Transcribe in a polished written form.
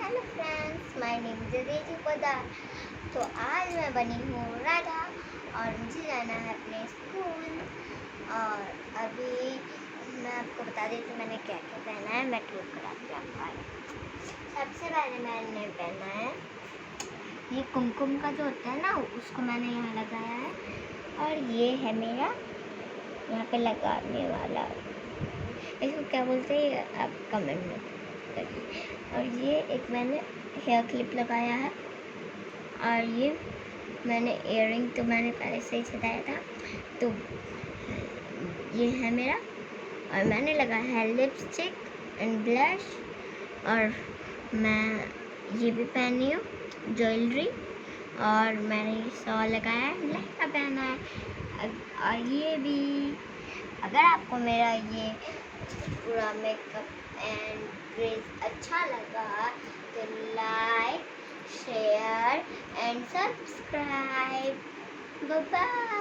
Hello friends, my name is Reji Poddar. तो आज मैं बनी हूँ राधा और मुझे जाना है अपने स्कूल। और अभी मैं आपको बता देती हूँ मैंने क्या क्या पहना है। मैं टूर कराती हूँ आपको। सबसे पहले मैंने पहना है ये कुमकुम का जो होता है ना, उसको मैंने यहाँ लगाया है। और ये है मेरा यहाँ पे लगाने वाला, इसको क्या बोलते हैं आप कमेंट में करिए। और ये एक मैंने हेयर क्लिप लगाया है। और ये मैंने इयररिंग तो मैंने पहले से ही सजाया था, तो ये है मेरा। और मैंने लगाया है लिपस्टिक एंड ब्लश। और मैं ये भी पहनी हूँ ज्वेलरी। और मैंने ये शॉल लगाया है, लहंगा पहना है। और ये भी, अगर आपको मेरा ये पूरा मेकअप एंड ड्रेस अच्छा लगा तो like, share and subscribe. Bye bye.